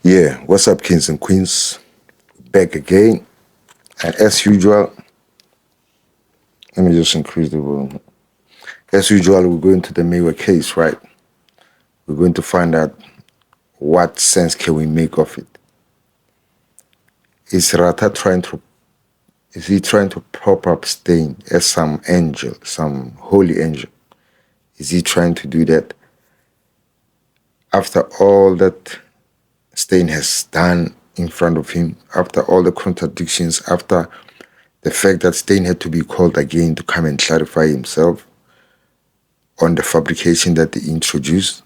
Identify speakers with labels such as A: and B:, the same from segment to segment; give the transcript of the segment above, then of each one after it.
A: Yeah, what's up, kings and queens? Back again, and as usual, let me just increase the volume. As usual, we're going to the Mayweather case, right? We're going to find out what sense can we make of it. Is Rata trying to? Is he trying to prop up Steyn as some angel, some holy angel? Is he trying to do that? After all that Steyn has done in front of him, after all the contradictions, after the fact that Steyn had to be called again to come and clarify himself on the fabrication that he introduced.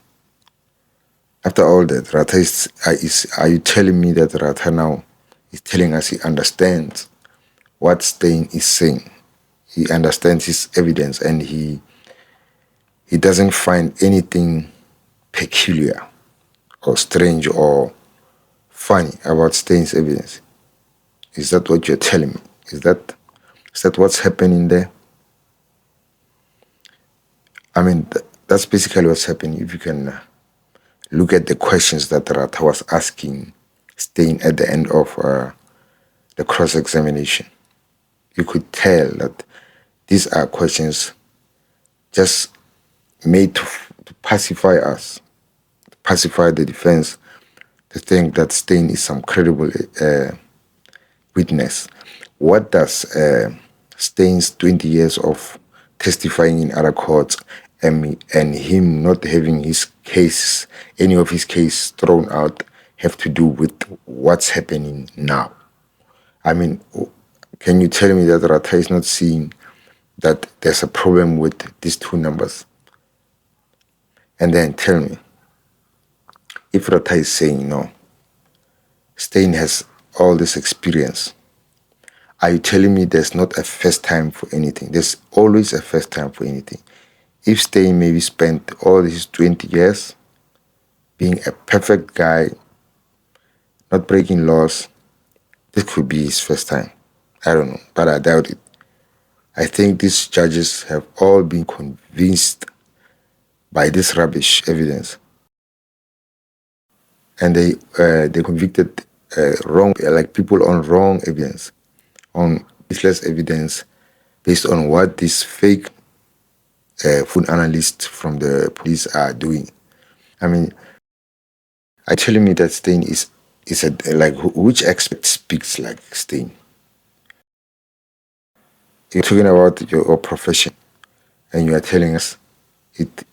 A: After all that, Rata are you telling me that Rata now is telling us he understands what Steyn is saying? He understands his evidence and he doesn't find anything peculiar or strange or funny about Steyn's evidence. Is that what you're telling me? Is that what's happening there? I mean, that's basically what's happening. If you can look at the questions that Rata was asking Steyn at the end of the cross-examination, you could tell that these are questions just made to pacify us, to pacify the defense, to think that Steyn is some credible witness. What does Steyn's 20 years of testifying in other courts and him not having his case, any of his case thrown out, have to do with what's happening now? I mean, can you tell me that Rata is not seeing that there's a problem with these two numbers? And then tell me, if Rata is saying no, Steyn has all this experience, are you telling me there's not a first time for anything? There's always a first time for anything. If Steyn maybe spent all his 20 years being a perfect guy, not breaking laws, this could be his first time. I don't know, but I doubt it. I think these judges have all been convinced by this rubbish evidence. And they convicted wrong, like people on wrong evidence, on baseless evidence, based on what these fake food analysts from the police are doing. I mean, are you telling me that Steyn is a, like, which expert speaks like Steyn? You're talking about your profession, and you are telling us it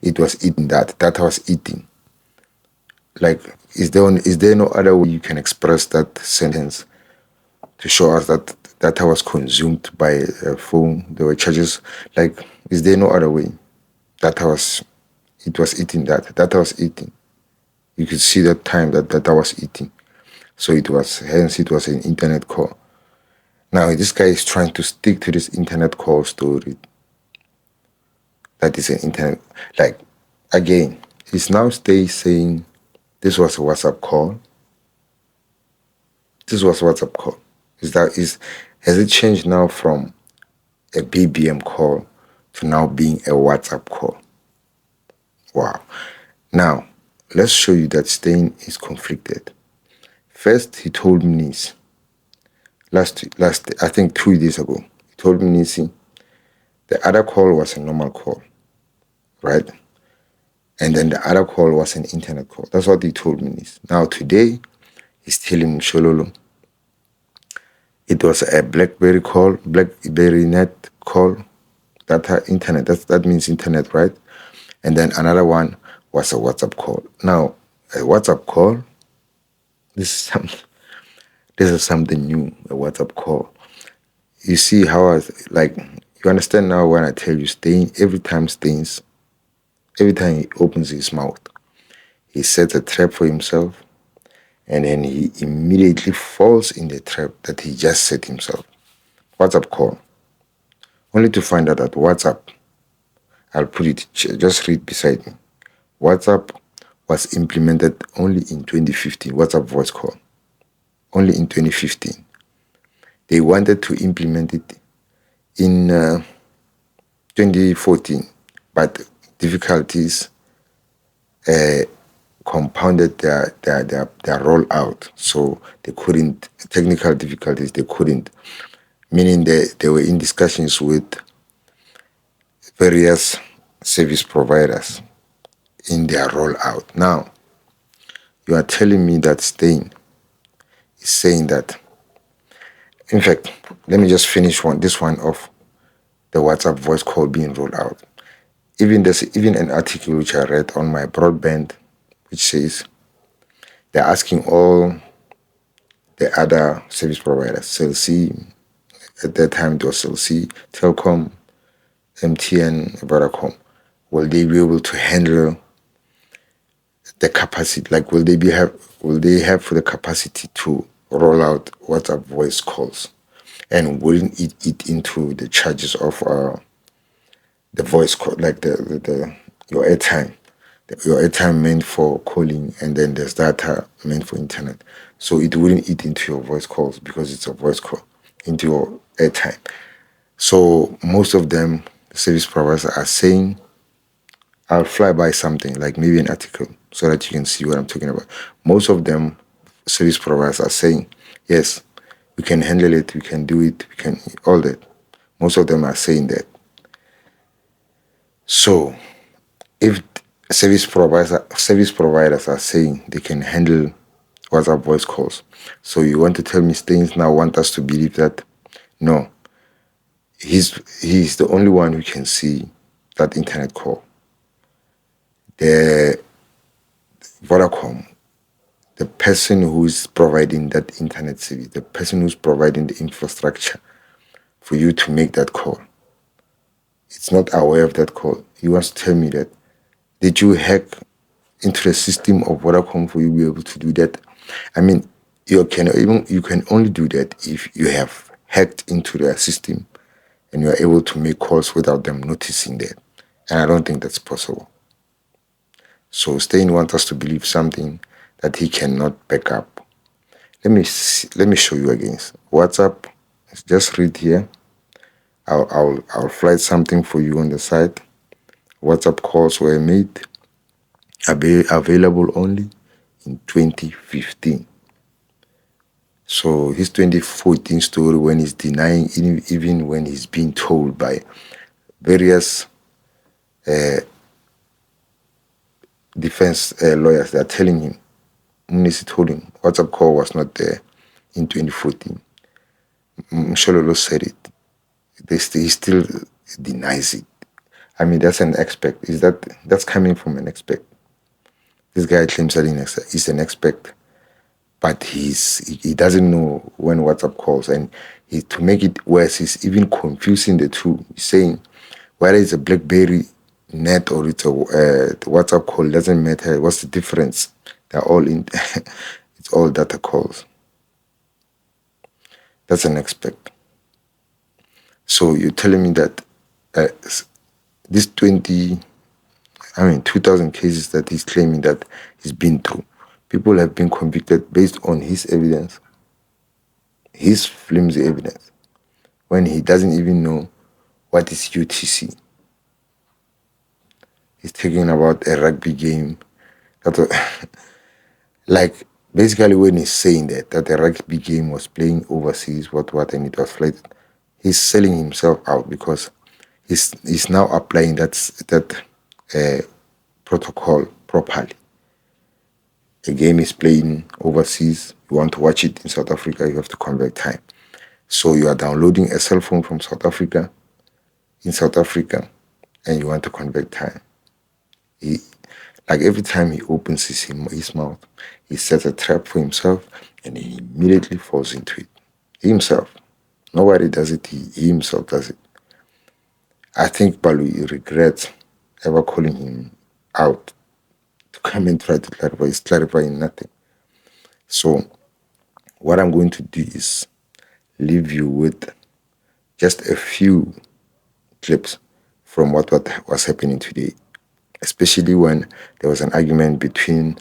A: it was eating that was eating. Like, is there no other way you can express that sentence to show us that data was consumed by a phone? There were charges. Like, is there no other way? It was eating data was eating. You could see that time that data was eating. So it was an internet call. Now this guy is trying to stick to this internet call story. That is an internet, like, again, he's now saying this was a WhatsApp call. This was a WhatsApp call. Has it changed now from a BBM call to now being a WhatsApp call? Wow. Now, let's show you that Steyn is conflicted. First, he told me this. Last, I think 2 days ago, he told me this. The other call was a normal call, right? And then the other call was an internet call. That's what he told me this. Now today, he's telling me, Shololo, it was a BlackBerry call, BlackBerry net call, internet. That means internet, right? And then another one was a WhatsApp call. Now, a WhatsApp call, this is something new, a WhatsApp call. You see how you understand now when I tell you Steyn, every time he opens his mouth, he sets a trap for himself, and then he immediately falls in the trap that he just set himself. WhatsApp call. Only to find out that WhatsApp, I'll put it, just read beside me. WhatsApp was implemented only in 2015, WhatsApp voice call. Only in 2015. They wanted to implement it in 2014, but difficulties compounded their rollout. So they couldn't, technical difficulties, they couldn't, meaning they were in discussions with various service providers in their rollout. Now, you are telling me that Steyn is saying that, in fact, let me just finish this one off, the WhatsApp voice call being rolled out. Even an article which I read on my broadband, which says they're asking all the other service providers, Cell C, at that time it was Cell C, Telcom, MTN, Vodacom, will they be able to handle the capacity? Like, will they have the capacity to roll out WhatsApp voice calls, and wouldn't it eat into the charges of the voice call, like the your airtime? Your airtime meant for calling, and then there's data meant for internet. So it wouldn't eat into your voice calls because it's a voice call, into your airtime. So most of them, the service providers are saying, I'll fly by something, like maybe an article, so that you can see what I'm talking about. Most of them, service providers are saying, yes, we can handle it, we can do it, we can, all that. Most of them are saying that. So if service providers are saying they can handle WhatsApp voice calls, so you want to tell me things now want us to believe that no, he's the only one who can see that internet call. The Vodacom, the person who's providing that internet service, the person who's providing the infrastructure for you to make that call, it's not aware of that call. He wants to tell me that, did you hack into the system of Vodacom for you to be able to do that? I mean, you can only do that if you have hacked into their system and you are able to make calls without them noticing that. And I don't think that's possible. So Steyn wants us to believe something that he cannot back up. Let me show you again. WhatsApp. Just read here. I'll flight something for you on the side. WhatsApp calls were made available only in 2015. So his 2014 story, when he's denying, even when he's being told by various defense lawyers, they're telling him, Munisi told him, WhatsApp call was not there in 2014. Mshololo said it. He still denies it. I mean, that's an expert. That's coming from an expert? This guy claims that he's an expert, but he doesn't know when WhatsApp calls, and to make it worse, he's even confusing the two. He's saying whether it's a BlackBerry net or it's a the WhatsApp call, doesn't matter. What's the difference? They're all in. It's all data calls. That's an expert. So you're telling me that this 2,000 cases that he's claiming that he's been through, people have been convicted based on his evidence, his flimsy evidence, when he doesn't even know what is UTC. He's talking about a rugby game. Like, basically when he's saying that the rugby game was playing overseas, what, and it was flighted, he's selling himself out because he's now applying that protocol properly. A game is playing overseas, you want to watch it in South Africa, you have to convert time. So you are downloading a cell phone from South Africa, in South Africa, and you want to convert time. Like every time he opens his mouth, he sets a trap for himself, and he immediately falls into it. Himself. Nobody does it, he himself does it. I think Balu regrets ever calling him out to come and try to clarify. He's clarifying nothing. So what I'm going to do is leave you with just a few clips from what was happening today, especially when there was an argument between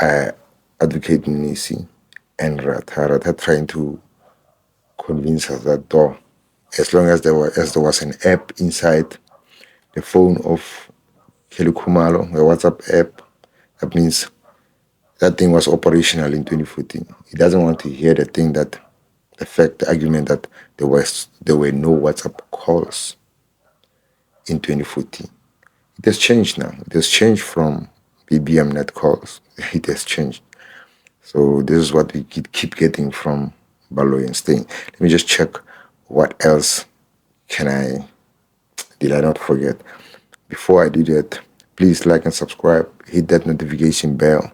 A: Advocate Munisi and Ratha trying to convince us that though, as long as there was an app inside the phone of Kelly Kumalo, the WhatsApp app, That means that thing was operational in 2014. He doesn't want to hear the argument that there were no WhatsApp calls in 2014. It has changed now. It has changed from BBM net calls. It has changed. So this is what we keep getting from Baloy and Steyn. Let me just check what else did I not forget. Before I do that, please like and subscribe. Hit that notification bell.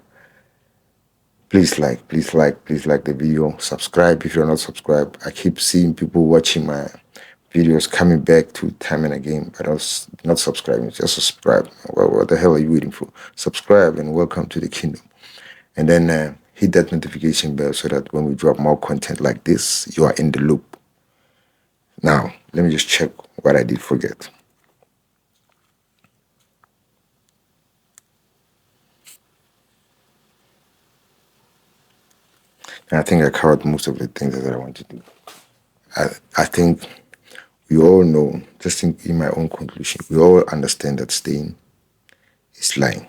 A: Please like the video. Subscribe if you're not subscribed. I keep seeing people watching my videos coming back to time and again, but I was not subscribing. Just subscribe. What the hell are you waiting for? Subscribe and welcome to the kingdom. And then hit that notification bell so that when we drop more content like this, you are in the loop. Now, let me just check what I did forget. And I think I covered most of the things that I want to do. I think we all know, just in my own conclusion, we all understand that Steyn is lying.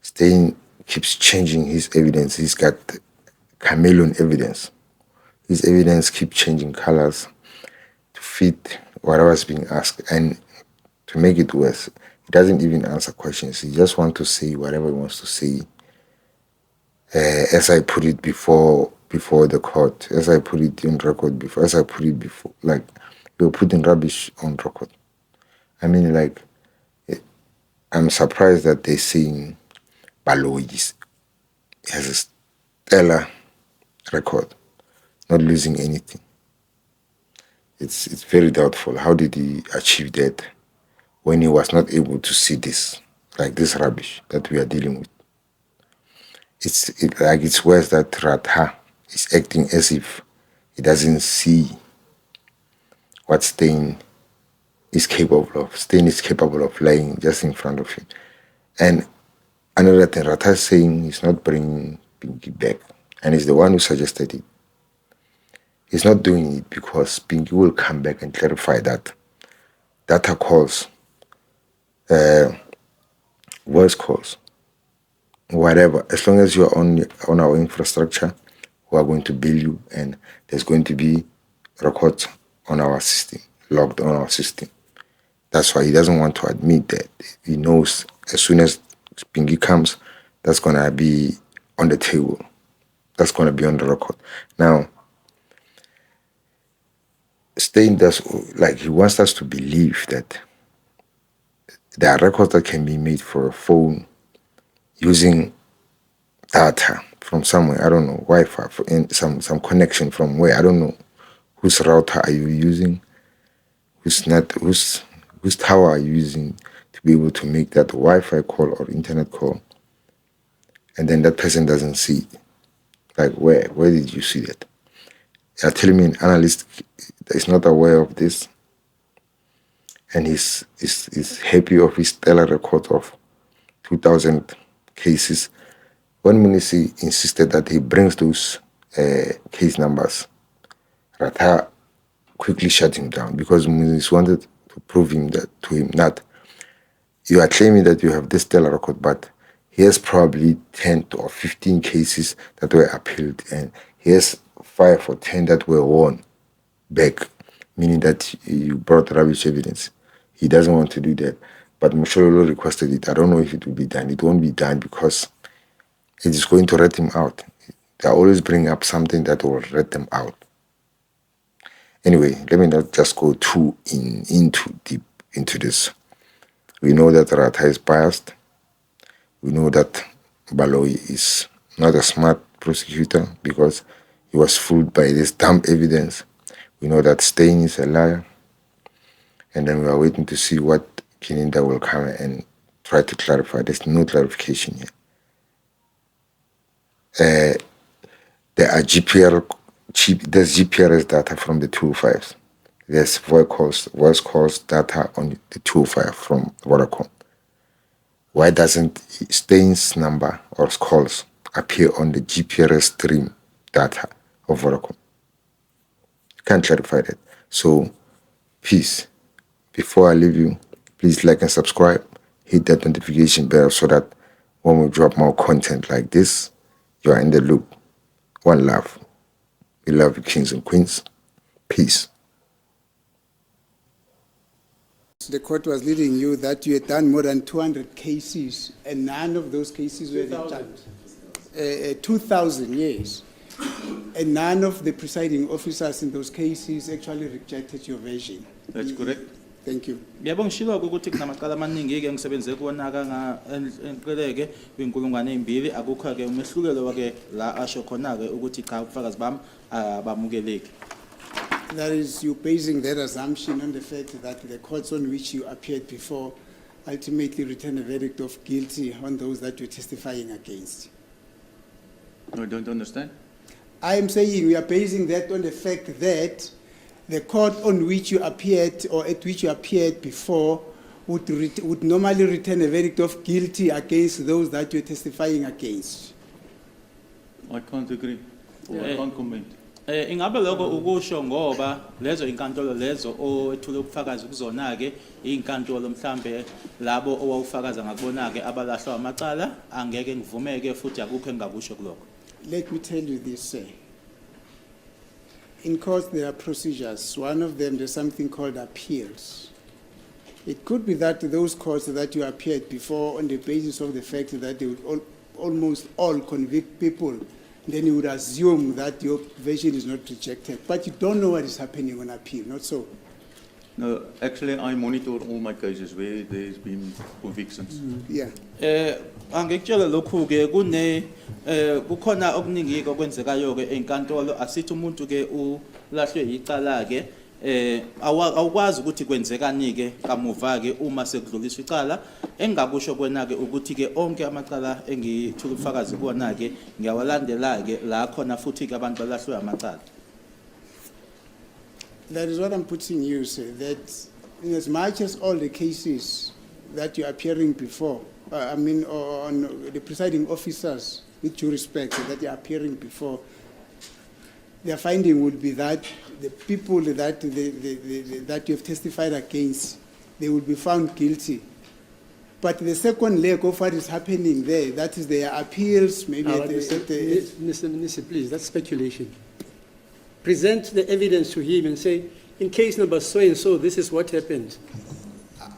A: Steyn keeps changing his evidence. He's got chameleon evidence. His evidence keeps changing colors to fit whatever's being asked. And to make it worse, he doesn't even answer questions. He just wants to say whatever he wants to say. As I put it before the court, as I put it in record before, as I put it before, like, you're putting rubbish on record. I mean, like, I'm surprised that they're saying Baloy has a stellar record, not losing anything. It's very doubtful. How did he achieve that when he was not able to see this, like this rubbish that we are dealing with? It's worse that Ratha is acting as if he doesn't see what Steyn is capable of. Steyn is capable of lying just in front of him. And another thing, Ratha is saying he's not bringing Pinky back, and he's the one who suggested it. He's not doing it because Pinky will come back and clarify that data calls, voice calls, whatever, as long as you're on our infrastructure, we are going to bill you, and there's going to be records on our system, logged on our system. That's why he doesn't want to admit that. He knows as soon as Pinky comes, that's going to be on the table. That's going to be on the record. Now, Steyn he wants us to believe that there are records that can be made for a phone using data from somewhere. I don't know, Wi-Fi, some connection from where. I don't know. Whose router are you using? Whose tower are you using to be able to make that Wi-Fi call or internet call? And then that person doesn't see it. Like, where did you see that? You're telling me an analyst is not aware of this, and he's happy of his stellar record of 2,000 cases. When Munisi insisted that he brings those case numbers, Ratha quickly shut him down because Munisi wanted to prove to him that you are claiming that you have this stellar record, but here's probably 10 or 15 cases that were appealed, and here's 5 or 10 that were won back, meaning that you brought rubbish evidence. He doesn't want to do that. But Mushololo requested it. I don't know if it will be done. It won't be done because it is going to rat him out. They always bring up something that will rat them out. Anyway, let me not just go too deep into this. We know that Ratha is biased. We know that Baloy is not a smart prosecutor because he was fooled by this dumb evidence. We know that Steyn is a liar. And then we are waiting to see what Kininda will come and try to clarify. There's no clarification yet. There are there's GPRS data from the 205s. There's voice calls data on the 205 from Vodacom. Why doesn't Steyn's number or calls appear on the GPRS stream data of Vodacom? Can't clarify that. So, please, before I leave you, please like and subscribe. Hit that notification bell so that when we drop more content like this, you are in the loop. One love. We love you, kings and queens. Peace.
B: The court was leading you that you had done more than 200 cases, and none of those cases were the 2,000, yes. And none of the presiding officers in those cases actually rejected your version.
C: That's correct.
B: Thank you.
C: Yebo ngishilo ukuthi kunamacala amaningi ke ngisebenze kuwona ka enqeleke kwinkulungwane ezimbili akukho ke umehlukelo wake la asho khona ke ukuthi cha ubufakazi bami abamukeleki.
B: That is, you basing that assumption on the fact that the courts on which you appeared before ultimately returned a verdict of guilty on those that you're testifying against.
C: No, I don't understand.
B: I am saying we are basing that on the fact that the court on which you appeared or at which you appeared before would normally return a verdict of guilty against those that you're testifying against.
C: I can't agree. Or I can't comment. Ingabe lokho ukusho ngoba lezo inkantolo lezo ethule ubufakazi kuzona ke inkantolo mhlambe labo owawufakaza ngakubona ke abalahlwa amacala angeke ngivumeke futhi akukho engakusho kuloko.
B: Let me tell you this, sir. In court, there are procedures. One of them, there's something called appeals. It could be that those courts that you appeared before on the basis of the fact that they would almost all convict people, then you would assume that your version is not rejected. But you don't know what is happening on appeal, not so?
D: No, actually, I monitor all my cases where there's been convictions.
B: Yeah.
C: Angikutshela lokhu ke kukhona okuningi okwenzekayo ke enkantolo asithi umuntu ke ulahlwe icala ke awukwazi ukuthi kwenzekani ke kamuva ke uma sekudluliswa icala engakusho kwena ke ukuthi ke onke amacala engithula ubufakazi kuwona ke ngiyawalandela ke la khona futhi ke abantu balahlwe amacala.
B: That is what I'm putting you, sir, that in as much as all the cases that you're appearing before, on the presiding officers, with due respect, that you're appearing before, their finding would be that the people that that you have testified against, they will be found guilty. But the second leg of what is happening there, that is their appeals, maybe
E: No, Mr. Minister, please, that's speculation. Present the evidence to him and say, in case number so and so, this is what happened.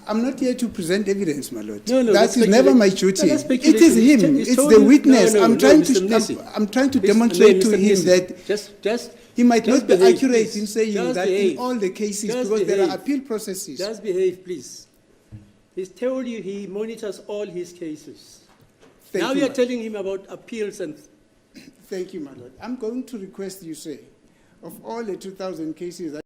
B: I'm not here to present evidence, my lord.
E: No,
B: that is never my duty.
E: No, that's
B: it is him.
E: He's
B: It's
E: told
B: the
E: you-
B: witness.
E: no,
B: I'm trying
E: Mr.
B: to.
E: Mnisi.
B: I'm trying to
E: Mr.
B: demonstrate to
E: Mr.
B: him
E: Mnisi,
B: that
E: just
B: he might
E: just
B: not be
E: behave,
B: accurate
E: please.
B: in saying
E: Just
B: that
E: behave.
B: in all the cases
E: Just
B: because there
E: behave.
B: are appeal processes.
E: Just behave, please. He's told you he monitors all his cases.
B: Thank
E: Now
B: you,
E: you're
B: ma-
E: telling him about appeals and
B: Thank you, my lord. I'm going to request you, say, of all the 2,000 cases.